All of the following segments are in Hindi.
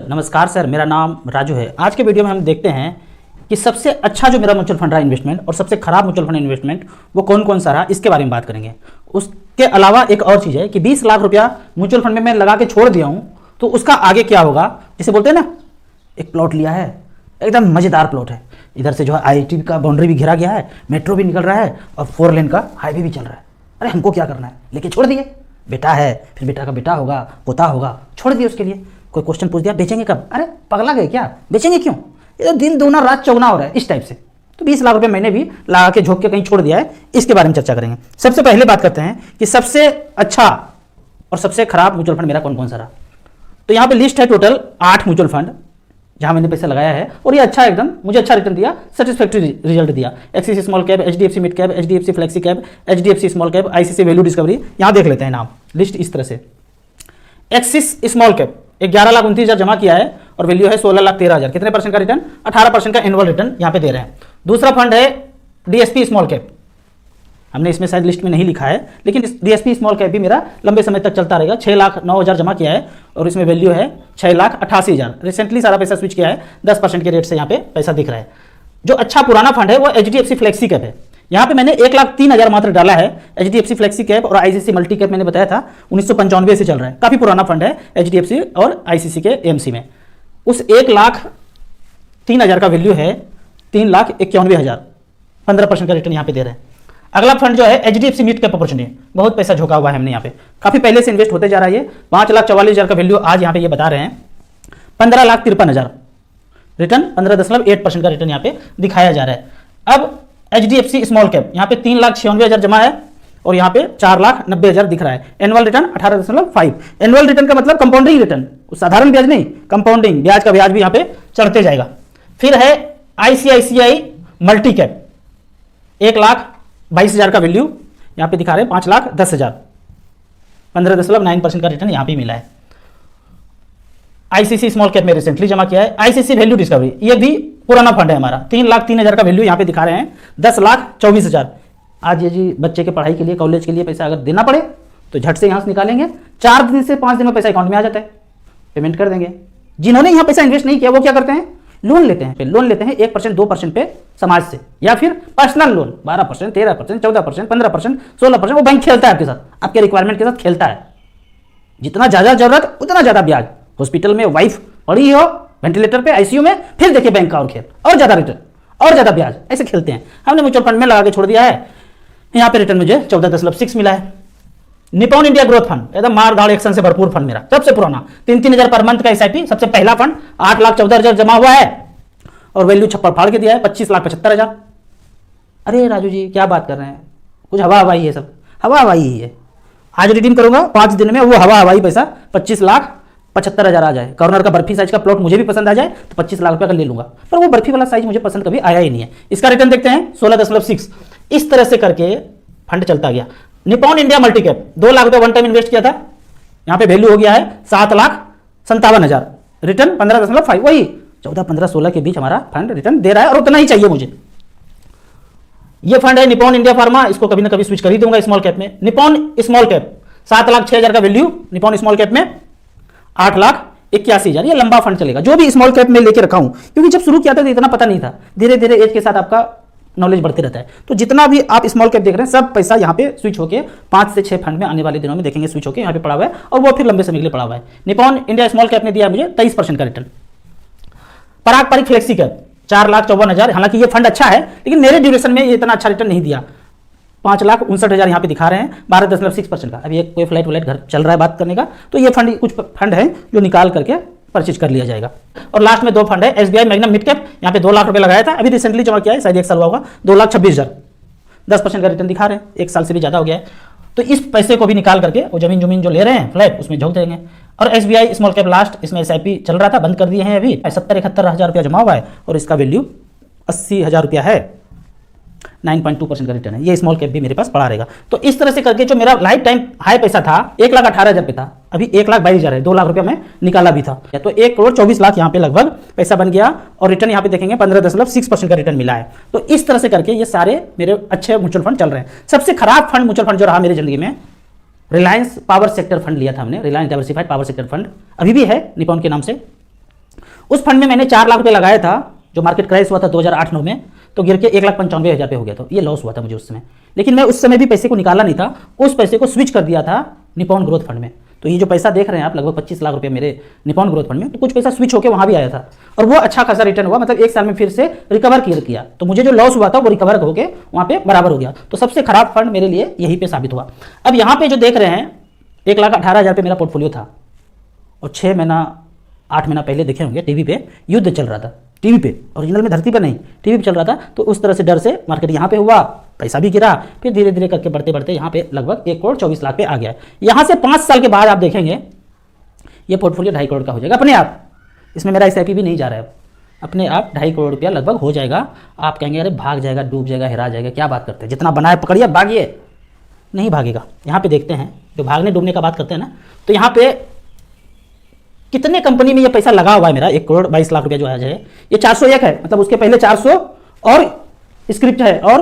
नमस्कार सर, मेरा नाम राजू है। आज के वीडियो में हम देखते हैं कि सबसे अच्छा जो मेरा म्यूचुअल फंड रहा इन्वेस्टमेंट और सबसे खराब म्यूचुअल फंड इन्वेस्टमेंट वो कौन कौन सा रहा, इसके बारे में बात करेंगे। उसके अलावा एक और चीज़ है कि 20 लाख रुपया म्यूचुअल फंड में मैं लगा के छोड़ दिया हूँ, तो उसका आगे क्या होगा। जिसे बोलते हैं ना, एक प्लॉट लिया है, एकदम मज़ेदार प्लॉट है, इधर से जो है IIT का बाउंड्री भी घिरा गया है, मेट्रो भी निकल रहा है और 4 लेन का हाईवे भी चल रहा है। अरे हमको क्या करना है, लेके छोड़ दिए। बेटा है, फिर बेटा का बेटा होगा, पोता होगा, छोड़ दिए उसके लिए। कोई क्वेश्चन पूछ दिया, बेचेंगे कब? अरे पगला गए क्या, बेचेंगे क्यों? ये तो दिन दूना रात चौगुना हो रहा है इस टाइप से। तो 20 लाख रुपए मैंने भी लगा के झोंक के कहीं छोड़ दिया है, इसके बारे में चर्चा करेंगे। सबसे पहले बात करते हैं कि सबसे अच्छा और सबसे खराब म्यूचुअल फंड मेरा कौन कौन सा रहा। तो यहाँ पे लिस्ट है टोटल 8 म्यूचुअल फंड जहाँ मैंने पैसा लगाया है और ये अच्छा एकदम मुझे अच्छा रिटर्न दिया, सेटिस्फैक्टरी रिजल्ट दिया। Axis small cap, HDFC mid cap, HDFC flexi cap, HDFC small cap, ICICI value discovery. यहाँ देख लेते हैं नाम, लिस्ट इस तरह से। एक्सिस स्मॉल कैप 11,29,000 जमा किया है और वैल्यू है 16,13,000। कितने परसेंट का रिटर्न? 18% का एनुअल रिटर्न यहाँ पे दे रहे हैं। दूसरा फंड है DSP स्मॉल कैप, हमने इसमें शायद लिस्ट में नहीं लिखा है, लेकिन DSP स्मॉल कैप भी मेरा लंबे समय तक चलता रहेगा। 6,09,000 जमा किया है और इसमें वैल्यू है 6,88,000। रिसेंटली सारा पैसा स्विच किया है, 10% के रेट से यहाँ पे पैसा दिख रहा है। जो अच्छा पुराना फंड है वो HDFC फ्लेक्सी कैप है। यहाँ पे मैंने 1,03,000 मात्र डाला है। HDFC फ्लेक्सी कैप और ICICI मल्टी कैप मैंने बताया था 1995 से चल रहा है, काफ़ी पुराना फंड है HDFC और ICICI के AMC में। उस 1,03,000 का वैल्यू है 3,91,000, 15% का रिटर्न यहाँ पे दे रहे हैं। अगला फंड जो है HDFC मिड कैप अपॉर्चुनिटी, बहुत पैसा झोंका हुआ है हमने यहाँ पे, काफ़ी पहले से इन्वेस्ट होते जा रहा है। ये 5,44,000 का वैल्यू आज यहाँ पे ये बता रहे हैं। 15,53,000 रिटर्न, 15.8% का रिटर्न यहाँ पे दिखाया जा रहा है। अब HDFC स्मॉल कैप यहाँ पे 3,96,000 जमा है और यहाँ पे 4,90,000 दिख रहा है। Annual return 18.5। एनुअल रिटर्न का मतलब कंपाउंडिंग रिटर्न, साधारण ब्याज नहीं, कंपाउंडिंग ब्याज का ब्याज भी यहाँ पे चढ़ते जाएगा। फिर है ICICI मल्टी कैप, 1,22,000 का वैल्यू यहाँ पे दिखा रहे हैं, 5,10,000, 15.9% का रिटर्न यहाँ पे मिला है। ICICI स्मॉल कैप में रिसेंटली जमा किया है। ICICI वैल्यू डिस्कवरी, ये भी पुराना फंड है हमारा, 3,03,000 का वैल्यू यहाँ पे दिखा रहे हैं, 10,24,000। आज ये जी बच्चे के पढ़ाई के लिए, कॉलेज के लिए पैसा अगर देना पड़े तो झट से यहाँ से निकालेंगे, 4 दिन से 5 दिन में पैसा अकाउंट में आ जाता है, पेमेंट कर देंगे। जिन्होंने यहाँ पैसा इन्वेस्ट नहीं किया वो क्या करते हैं, लोन लेते हैं। लोन लेते हैं 1%, 2% पे समाज से, या फिर पर्सनल लोन 12%, 13%, 14%, 15%, 16%। वो बैंक खेलता है आपके साथ, आपके रिक्वायरमेंट के साथ खेलता है। जितना ज़्यादा जरूरत उतना ज़्यादा ब्याज। हॉस्पिटल में वाइफ पड़ी हो वेंटिलेटर पे, ICU में, फिर देखिए बैंक का और खेल, और ज़्यादा रिटर्न और ज़्यादा ब्याज, ऐसे खेलते हैं। हमने म्यूचुअल फंड में लगा के छोड़ दिया है, यहाँ पे रिटर्न मुझे 14.6 मिला है। निपॉन इंडिया ग्रोथ फंड एकदम मारधाड़ एक्शन से भरपूर फंड मेरा, सबसे पुराना, 3,000 पर मंथ का SIP, सबसे पहला फंड, 8,14,000 जमा हुआ है और वैल्यू छप्पर फाड़ के दिया है 25,75,000। अरे राजू जी क्या बात कर रहे हैं, कुछ हवा हवाई है, सब हवा हवाई ही है। आज रिडीम करूंगा 5 दिन में, वो हवा हवाई पैसा 25,75,000 आ जाए। कॉर्नर का बर्फी साइज का प्लॉट मुझे भी पसंद आ जाए तो 25 लाख रुपये का ले लूंगा, पर वो बर्फी वाला साइज मुझे पसंद कभी आया ही नहीं है। इसका रिटर्न देखते हैं 16.6। इस तरह से करके फंड चलता गया। Nippon India multi cap 2 lakh रुपये वन टाइम इन्वेस्ट किया था, यहाँ पे वैल्यू हो गया है 7,57,000, रिटर्न 15.5। वही 14, 15, 16 के बीच हमारा फंड रिटर्न दे रहा है और उतना ही चाहिए मुझे। ये फंड है निपॉन इंडिया फार्मा, इसको कभी ना कभी स्विच कर ही दूंगा स्मॉल कैप में। निपॉन स्मॉल कैप 7,06,000 का वैल्यू निपॉन स्मॉल कैप में, 8,81,000। ये लंबा फंड चलेगा, जो भी स्मॉल कैप में लेके रखा हूं, क्योंकि जब शुरू किया था तो इतना पता नहीं था। धीरे धीरे एज के साथ आपका नॉलेज बढ़ते रहता है। तो जितना भी आप स्मॉल कैप देख रहे हैं, सब पैसा यहाँ पे स्विच होकर 5 से 6 फंड में आने वाले दिनों में देखेंगे स्विच होकर यहाँ पे पड़ा हुआ है और वो फिर लंबे समय के लिए पड़ा हुआ है। निपॉन इंडिया स्मॉल कैप ने दिया मुझे 23% का रिटर्न। पराग पारिक फ्लेक्सी कैप 4,54,000, हालांकि ये फंड अच्छा है लेकिन मेरे ड्यूरेशन में ये इतना अच्छा रिटर्न नहीं दिया। 5,59,000 यहाँ पे दिखा रहे हैं, 12.6% का। अभी एक कोई फ्लाइट व्लाइट घर चल रहा है बात करने का, तो ये फंड, कुछ फंड है जो निकाल करके परचेज कर लिया जाएगा। और लास्ट में 2 फंड है SBI मैग्नम मिड कैप, यहाँ पे 2 लाख रुपए लगाया था, अभी रिसेंटली जमा किया है, शायद 1 साल हुआ होगा, 2,26,000, 10% का रिटर्न दिखा रहे हैं, 1 साल से भी ज़्यादा हो गया है। तो इस पैसे को भी निकाल करके वो जमीन जो ले रहे हैं फ्लैट, उसमें झोंक देंगे। और SBI स्मॉल कैप लास्ट, इसमें SIP चल रहा था, बंद कर दिए हैं अभी, 70-71,000 रुपया जमा हुआ है और इसका वैल्यू 80,000 रुपया है, 9.2% का रिटर्न है। ये स्मॉल कैप भी मेरे पास पड़ा रहेगा। तो इस तरह से करके जो मेरा लाइफ टाइम हाई पैसा था 1,18,000 पे था, अभी 1,22,000 है, 2 लाख रुपया मैं निकाला भी था, तो 1,24,00,000 यहाँ पे लगभग पैसा बन गया और रिटर्न यहाँ पे देखेंगे 15.6% का रिटर्न मिला है। तो इस तरह से करके ये सारे मेरे अच्छे म्यूचुअल फंड चल रहे हैं। सबसे खराब फंड म्यूचुअल फंड जो रहा मेरी जिंदगी में, रिलायंस पावर सेक्टर फंड लिया था हमने, Reliance diversified power sector fund, अभी भी है निपॉन के नाम से, उस फंड में मैंने 4 लाख रुपये लगाया था, जो मार्केट क्रैश हुआ था 2008-9 में, तो गिर के 1,95,000 पे हो गया था। ये लॉस हुआ था मुझे उस समय, लेकिन मैं उस समय भी पैसे को निकाला नहीं था, उस पैसे को स्विच कर दिया था निपॉन ग्रोथ फंड में। तो ये जो पैसा देख रहे हैं आप, लगभग 25 लाख रुपए मेरे निपॉन ग्रोथ फंड में, तो कुछ पैसा स्विच होकर वहाँ भी आया था और वो अच्छा खासा रिटर्न हुआ, मतलब 1 साल में फिर से रिकवर किया। तो मुझे जो लॉस हुआ था वो रिकवर होकर वहाँ पे बराबर हो गया। तो सबसे खराब फंड मेरे लिए यहीं पे साबित हुआ। अब यहाँ पे जो देख रहे हैं 1,18,000 पे मेरा पोर्टफोलियो था और 6 महीना 8 महीना पहले देखे होंगे टीवी पे युद्ध चल रहा था, टीवी पे, ओरिजिनल में धरती पर नहीं, टीवी पे चल रहा था। तो उस तरह से डर से मार्केट यहाँ पे हुआ, पैसा भी गिरा, फिर धीरे धीरे करके बढ़ते बढ़ते यहाँ पे लगभग 1,24,00,000 पे आ गया। यहाँ से 5 साल के बाद आप देखेंगे ये पोर्टफोलियो 2.5 करोड़ का हो जाएगा अपने आप। इसमें मेरा SIP भी नहीं जा रहा है, अपने आप 2.5 करोड़ रुपया लगभग हो जाएगा। आप कहेंगे अरे भाग जाएगा, डूब जाएगा, हेरा जाएगा, क्या बात करते हैं, जितना बनाए पकड़िए भागिए। नहीं भागेगा। यहाँ पे देखते हैं, जो भागने डूबने का बात करते हैं ना, तो यहाँ पे कितने कंपनी में ये पैसा लगा हुआ है मेरा, 1,22,00,000 रुपया जो आज है, ये 401 है, मतलब उसके पहले 400 और स्क्रिप्ट है और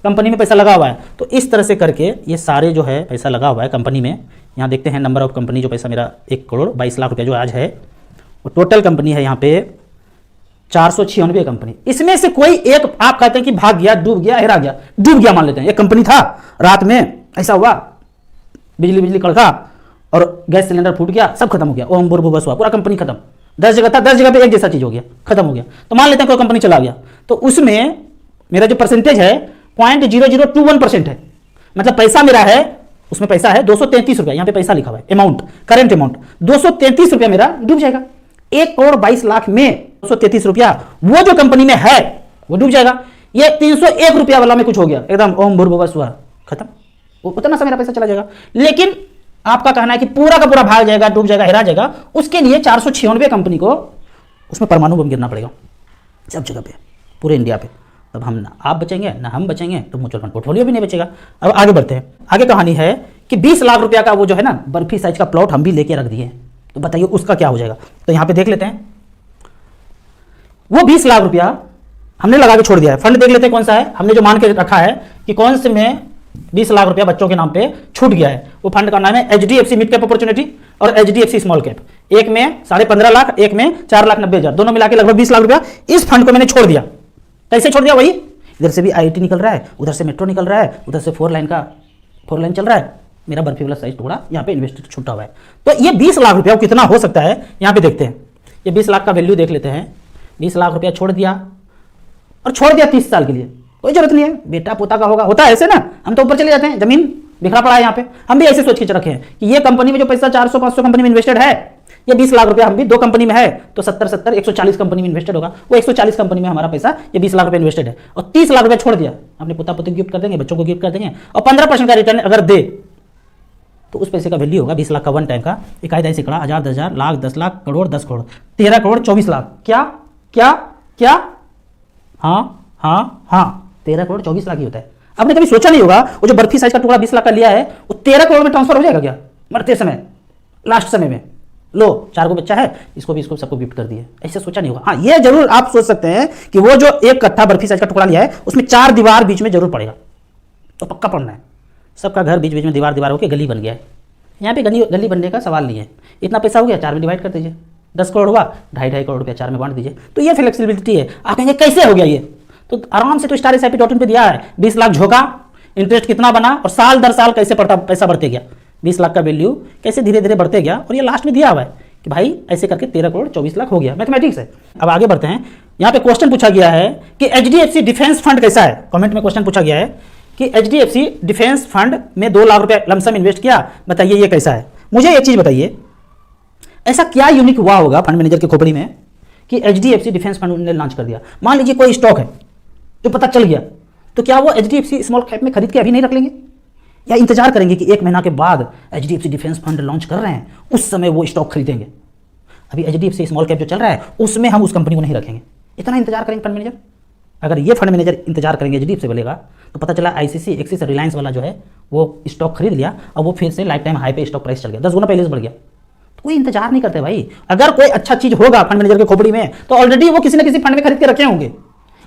कंपनी में पैसा लगा हुआ है। तो इस तरह से करके ये सारे जो है पैसा लगा हुआ है कंपनी में। यहाँ देखते हैं नंबर ऑफ कंपनी, जो पैसा मेरा 1,22,00,000 रुपया जो आज है, वो टोटल कंपनी है यहाँ पे 496 कंपनी। इसमें से कोई एक आप कहते हैं कि भाग गया, डूब गया, हेरा गया, डूब गया मान लेते हैं, एक कंपनी था, रात में ऐसा हुआ, बिजली कड़का और गैस सिलेंडर फूट गया, सब खत्म हो गया, ओम बुर बस हुआ, पूरा कंपनी खत्म। 10 जगह था, 10 जगह पे एक जैसा चीज हो गया, खत्म हो गया। तो मान लेते हैं कोई कंपनी चला गया, तो उसमें मेरा जो परसेंटेज है 0.0021% है, मतलब पैसा मेरा है, उसमें पैसा है 233 रुपया, यहाँ पे पैसा लिखा हुआ है, अमाउंट, करंट अमाउंट 233 रुपया मेरा डूब जाएगा। 1,22,00,000 में 233 रुपया वो जो कंपनी में है वो डूब जाएगा। ये 301 रुपया वाला में कुछ हो गया, एकदम ओम भूर भुवः स्वः, खत्म, वो उतना सा मेरा पैसा चला जाएगा। लेकिन आपका कहना है कि पूरा का पूरा भाग जाएगा, डूब जाएगा, हेरा जाएगा, उसके लिए 496 कंपनी को उसमें परमाणु बम गिरना पड़ेगा सब जगह पे, पूरे इंडिया पे। तब हम ना आप बचेंगे ना हम बचेंगे, तो म्यूचुअल फंड पोर्टफोलियो भी नहीं बचेगा। अब आगे बढ़ते हैं। आगे कहानी है कि 20 लाख रुपया का वो जो है ना बर्फी साइज का प्लॉट हम भी लेके रख दिए, तो बताइए उसका क्या हो जाएगा। तो यहाँ पे देख लेते हैं, वो 20 लाख रुपया हमने लगा के छोड़ दिया है। फंड देख लेते हैं कौन सा है, हमने जो मान के रखा है कि कौन से में 20 लाख रुपया बच्चों के नाम पे छूट गया है। वो फंड का नाम है HDFC मिड कैप अपॉर्चुनिटी और HDFC स्मॉल कैप। एक में 15.5 लाख, एक में 4,90,000, दोनों मिला के लगभग 20 लाख रुपया इस फंड को मैंने छोड़ दिया। कैसे छोड़ दिया, वही इधर से भी IIT निकल रहा है, उधर से मेट्रो निकल रहा है, उधर से 4 लाइन चल रहा है, मेरा बर्फी वाला साइज टुकड़ा यहाँ पे इन्वेस्टेड छूटा हुआ है। तो ये 20 लाख रुपया कितना हो सकता है, यहाँ पे देखते हैं। ये 20 लाख का वैल्यू देख लेते हैं। 20 लाख रुपया छोड़ दिया और छोड़ दिया 30 साल के लिए, कोई जरूरत नहीं है, बेटा पोता का होगा, होता है ऐसे ना, हम तो ऊपर चले जाते हैं, जमीन बिखरा पड़ा है यहाँ पे। हम भी ऐसे सोच के रखे हैं कि ये कंपनी में जो पैसा 400-500 कंपनी में इन्वेस्टेड है, ये 20 लाख रुपया हम भी 2 कंपनी में है, तो 70 140 कंपनी में इन्वेस्टेड होगा। वो 140 कंपनी में हमारा पैसा ये 20 लाख रुपया इन्वेस्टेड है और 30 लाख रुपया छोड़ दिया, अपने पोता पोती गिफ्ट कर देंगे, बच्चों को गिफ्ट कर देंगे और 15% का रिटर्न अगर दे तो उस पैसे का वैल्यू होगा 20 लाख का वन टाइम का। इकाई सिकड़ा, 1000, 10,000, लाख, 10 लाख, करोड़, 10 करोड़, 13 करोड़ 24 लाख। क्या क्या क्या, हाँ 13 करोड़ 24 लाख ही होता है। आपने कभी सोचा नहीं होगा वो जो बर्फी साइज का टुकड़ा 20 लाख का लिया है वो 13 करोड़ में ट्रांसफर हो जाएगा क्या मरते समय, लास्ट समय में। लो 4 को बच्चा है, इसको भी, इसको सबको गिफ्ट कर दिए, ऐसे सोचा नहीं होगा। हाँ ये जरूर आप सोच सकते हैं कि वो जो 1 कट्ठा बर्फी साइज का टुकड़ा लिया है उसमें 4 दीवार बीच में जरूर पड़ेगा, तो पक्का पड़ना है। सबका घर बीच बीच में दीवार होकर गली बन गया है। यहाँ पे गली बनने का सवाल नहीं है। इतना पैसा हो गया, 4 में डिवाइड कर दीजिए, 10 करोड़ हुआ, 2.5 करोड़ रुपया 4 में बांट दीजिए। तो ये फ्लेक्सिबिलिटी है। आप कहेंगे कैसे हो गया ये, तो आराम से तो StarSIP.in पे दिया है। 20 लाख झोंका, इंटरेस्ट कितना बना और साल दर साल कैसे पैसा बढ़ते गया, 20 लाख का वैल्यू कैसे धीरे धीरे बढ़ते गया, और ये लास्ट में दिया हुआ है कि भाई ऐसे करके 13 करोड़ 24 लाख हो गया। मैथमेटिक्स है। अब आगे बढ़ते हैं। यहाँ पे क्वेश्चन पूछा गया है कि HDFC डिफेंस फंड कैसा है। कमेंट में क्वेश्चन पूछा गया है कि HDFC डिफेंस फंड में 2 लाख रुपया लमसम इन्वेस्ट किया, बताइए ये कैसा है। मुझे एक चीज बताइए, ऐसा क्या यूनिक हुआ होगा फंड मैनेजर के खोपड़ी में कि HDFC डिफेंस फंड ने लॉन्च कर दिया। मान लीजिए कोई स्टॉक है जो पता चल गया, तो क्या वो HDFC स्मॉल कैप में खरीद के अभी नहीं रख लेंगे, या इंतजार करेंगे कि 1 महीना के बाद HDFC डिफेंस फंड लॉन्च कर रहे हैं उस समय वो स्टॉक खरीदेंगे। अभी HDFC स्मॉल कैप जो चल रहा है उसमें हम उस कंपनी को नहीं रखेंगे, इतना इंतजार करेंगे फंड मैनेजर। अगर ये फंड मैनेजर इंतजार करेंगे HDFC बोलेगा, तो पता चला ICC एक्सिस रिलायंस वाला जो है वो स्टॉक खरीद लिया और वो फिर से लाइफ टाइम हाई पे स्टॉक प्राइस चल गया, 10 गुना पहले से बढ़ गया। तो कोई इंतजार नहीं करते भाई। अगर कोई अच्छा चीज होगा फंड मैनेजर के खोपड़ी में तो ऑलरेडी वो किसी न किसी फंड में खरीद के रखे होंगे,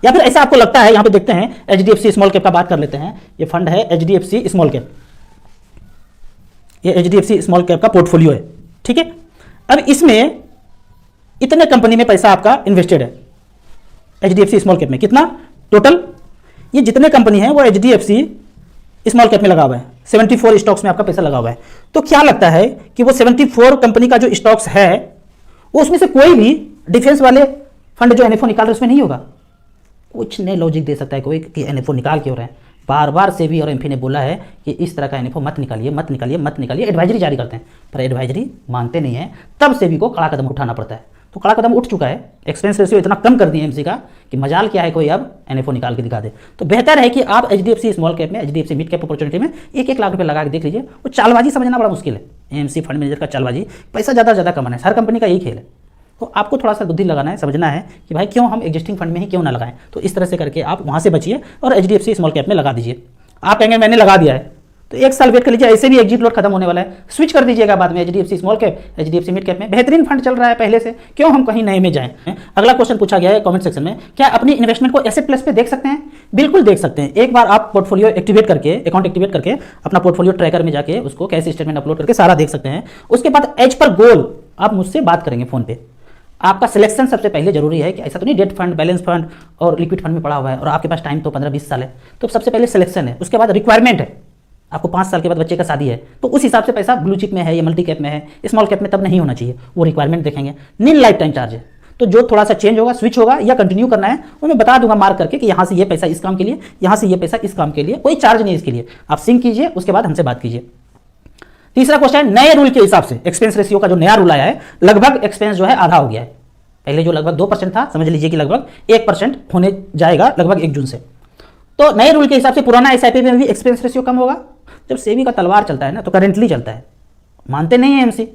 या फिर ऐसा आपको लगता है। यहाँ पे देखते हैं HDFC स्मॉल कैप का बात कर लेते हैं। ये फंड है HDFC स्मॉल कैप, ये HDFC स्मॉल कैप का पोर्टफोलियो है, ठीक है। अब इसमें इतने कंपनी में पैसा आपका इन्वेस्टेड है HDFC स्मॉल कैप में। कितना टोटल? ये जितने कंपनी है वो HDFC स्मॉल कैप में लगा हुआ है, 74 स्टॉक्स में आपका पैसा लगा हुआ है। तो क्या लगता है कि वो 74 कंपनी का जो स्टॉक्स है वो उसमें से कोई भी डिफेंस वाले फंड जो NFO निकाल रहे उसमें नहीं होगा? कुछ नहीं लॉजिक दे सकता है कोई कि NFO निकाल क्यों रहे हैं। बार बार सेबी और एमफी ने बोला है कि इस तरह का NFO मत निकालिए, मत निकालिए, मत निकालिए, एडवाइजरी जारी करते हैं, पर एडवाइजरी मानते नहीं है। तब सेबी को कड़ा कदम उठाना पड़ता है। तो कड़ा कदम उठ चुका है, एक्सपेंस रेशियो इतना कम कर दिया एमसी का कि मजाल क्या है कोई अब NFO निकाल के दिखा दे। तो बेहतर है कि आप HDFC स्मॉल कैप में, HDFC मिड कैप अपॉर्चुनिटी में 1-1 लाख रुपये लगा के देख लीजिए। वो चालबाजी समझना बड़ा मुश्किल है, एमसी फंड मैनेजर का चालबाजी, पैसा ज़्यादा कमाना है, हर कंपनी का यही खेल है। तो आपको थोड़ा सा बुद्धि लगाना है, समझना है कि भाई क्यों हम एग्जिस्टिंग फंड में ही क्यों ना लगाएं। तो इस तरह से करके आप वहाँ से बचिए और HDFC स्मॉल कैप में लगा दीजिए। आप कहेंगे मैंने लगा दिया है तो 1 साल वेट कर लीजिए, ऐसे भी एग्जिट लोड खत्म होने वाला है, स्विच कर दीजिएगा बाद में HDFC small cap, HDFC mid cap में बेहतरीन फंड चल रहा है पहले से, क्यों हम कहीं नए में जाएं। अगला क्वेश्चन पूछा गया है कमेंट सेक्शन में, क्या अपनी इन्वेस्टमेंट को एसेट प्लस पे देख सकते हैं? बिल्कुल देख सकते हैं। एक बार आप पोर्टफोलियो एक्टिवेट करके, अकाउंट एक्टिवेट करके अपना पोर्टफोलियो ट्रैकर में जाके उसको कैश स्टेटमेंट अपलोड करके सारा देख सकते हैं। उसके बाद एज पर गोल आप मुझसे बात करेंगे फोन पे। आपका सिलेक्शन सबसे पहले जरूरी है कि ऐसा तो नहीं डेट फंड, बैलेंस फंड और लिक्विड फंड में पड़ा हुआ है और आपके पास टाइम तो 15-20 साल है। तो सबसे पहले सिलेक्शन है, उसके बाद रिक्वायरमेंट है। आपको 5 साल के बाद बच्चे का शादी है तो उस हिसाब से पैसा ब्लू चिप में है या मल्टी कैप में है, स्मॉल कैप में तब नहीं होना चाहिए। वो रिक्वायरमेंट देखेंगे। नील लाइफ टाइम चार्ज है, तो जो थोड़ा सा चेंज होगा, स्विच होगा या कंटिन्यू करना है वो मैं बता दूंगा मार्क करके कि यहाँ से ये पैसा इस काम के लिए, यहाँ से ये पैसा इस काम के लिए, कोई चार्ज नहीं इसके लिए। आप सिंक कीजिए, उसके बाद हमसे बात कीजिए। तीसरा क्वेश्चन है, नए रूल के हिसाब से एक्सपेंस रेशियो का जो नया रूल आया है, लगभग एक्सपेंस जो है आधा हो गया है। पहले जो लगभग 2% था, समझ लीजिए कि लगभग 1% होने जाएगा लगभग 1 जून से। तो नए रूल के हिसाब से पुराना SIP में भी एक्सपेंस रेशियो कम होगा। जब सेबी का तलवार चलता है ना तो करेंटली चलता है, मानते नहीं है एमसी,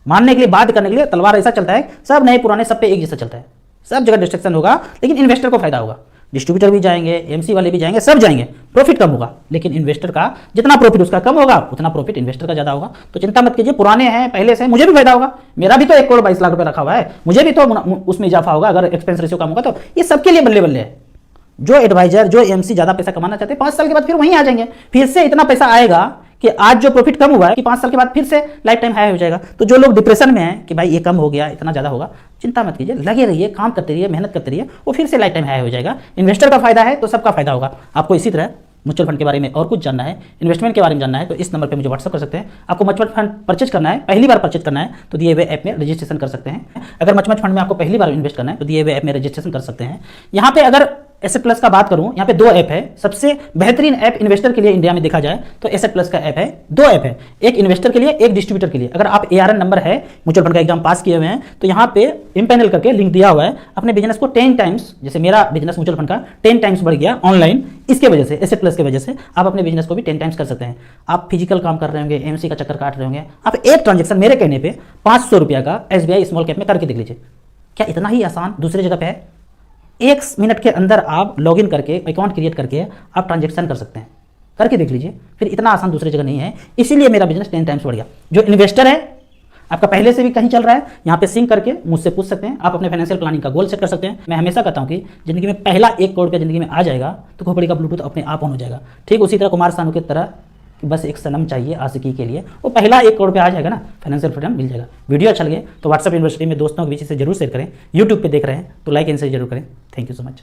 मानने के लिए, बाध्य करने के लिए तलवार ऐसा चलता है, सब नए पुराने सब पे एक जैसा चलता है, सब जगह डिस्ट्रक्शन होगा लेकिन इन्वेस्टर को फायदा होगा। डिस्ट्रीब्यूटर भी जाएंगे, एमसी वाले भी जाएंगे, सब जाएंगे, प्रॉफिट कम होगा, लेकिन इन्वेस्टर का जितना प्रॉफिट उसका कम होगा उतना प्रॉफिट इन्वेस्टर का ज्यादा होगा। तो चिंता मत कीजिए, पुराने हैं पहले से, मुझे भी फायदा होगा, मेरा भी तो 1 करोड़ 22 लाख रुपए रखा हुआ है, मुझे भी तो उसमें इजाफा होगा अगर एक्सपेंस रेशियो कम होगा। तो ये सबके लिए बल्ले बल्ले है। जो एडवाइजर, जो एमसी ज्यादा पैसा कमाना चाहते हैं 5 साल के बाद फिर वहीं आ जाएंगे, फिर से इतना पैसा आएगा कि आज जो प्रॉफिट कम हुआ है कि 5 साल के बाद फिर से लाइफ टाइम हाई हो जाएगा। तो जो लोग डिप्रेशन में हैं कि भाई ये कम हो गया, इतना ज़्यादा होगा, चिंता मत कीजिए, लगे रहिए, काम करते रहिए, मेहनत करते रहिए, वो फिर से लाइफ टाइम हाई हो जाएगा। इन्वेस्टर का फायदा है तो सबका फायदा होगा। आपको इसी तरह म्यूचुअल फंड के बारे में और कुछ जानना है, इन्वेस्टमेंट के बारे में जानना है तो इस नंबर पे मुझे व्हाट्सअप कर सकते हैं। आपको मचमच फंड परचेज करना है, पहली बार परचेज करना है तो दिए हुए ऐप में रजिस्ट्रेशन कर सकते हैं। अगर मचमच फंड में आपको पहली बार इन्वेस्ट करना है तो दिए हुए ऐप में रजिस्ट्रेशन कर सकते हैं। यहाँ पे अगर एसेट प्लस का बात करूं, यहाँ पे 2 ऐप है। सबसे बेहतरीन ऐप इन्वेस्टर के लिए इंडिया में देखा जाए तो एसेट प्लस का ऐप है। 2 ऐप है, एक इन्वेस्टर के लिए, एक डिस्ट्रीब्यूटर के लिए। अगर आप ARN नंबर है, म्यूचुअल फंड का एग्जाम पास किए हुए हैं तो यहाँ पे इम्पैनल करके लिंक दिया हुआ है। अपने बिजनेस को 10 टाइम्स, जैसे मेरा बिजनेस म्यूचुअल फंड का 10 टाइम्स बढ़ गया ऑनलाइन, इसके वजह से, एसेट प्लस की वजह से आप अपने बिजनेस को भी 10 टाइम्स कर सकते हैं। आप फिजिकल काम कर रहे होंगे, एमसी का चक्कर काट रहे होंगे, आप एक ट्रांजेक्शन मेरे कहने पे 500 रुपया का SBI स्मॉल कैप में करके देख लीजिए। क्या इतना ही आसान दूसरी जगह पे है? 1 मिनट के अंदर आप लॉगिन करके, अकाउंट क्रिएट करके आप ट्रांजेक्शन कर सकते हैं, करके देख लीजिए। फिर इतना आसान दूसरी जगह नहीं है, इसीलिए मेरा बिजनेस 10 टाइम्स बढ़ गया। जो इन्वेस्टर है, आपका पहले से भी कहीं चल रहा है, यहाँ पे सिंक करके मुझसे पूछ सकते हैं। आप अपने फाइनेंशियल प्लानिंग का गोल सेट कर सकते हैं। मैं हमेशा कहता हूँ कि जिंदगी में पहला 1 करोड़ रुपया जिंदगी में आ जाएगा तो खोपड़ी का ब्लूटूथ अपने आप ऑन हो जाएगा। ठीक उसी तरह कुमार सानू की तरह बस एक सनम चाहिए आशिकी के लिए, वो पहला 1 करोड़ रुपया आ जाएगा ना, फाइनेंशियल फ्रीडम मिल जाएगा। वीडियो अच्छा लगे तो व्हाट्सएप यूनिवर्सिटी में दोस्तों के बीच से जरूर शेयर करें। यूट्यूब पे देख रहे हैं तो लाइक एंड शेयर जरूर करें। Thank you so much.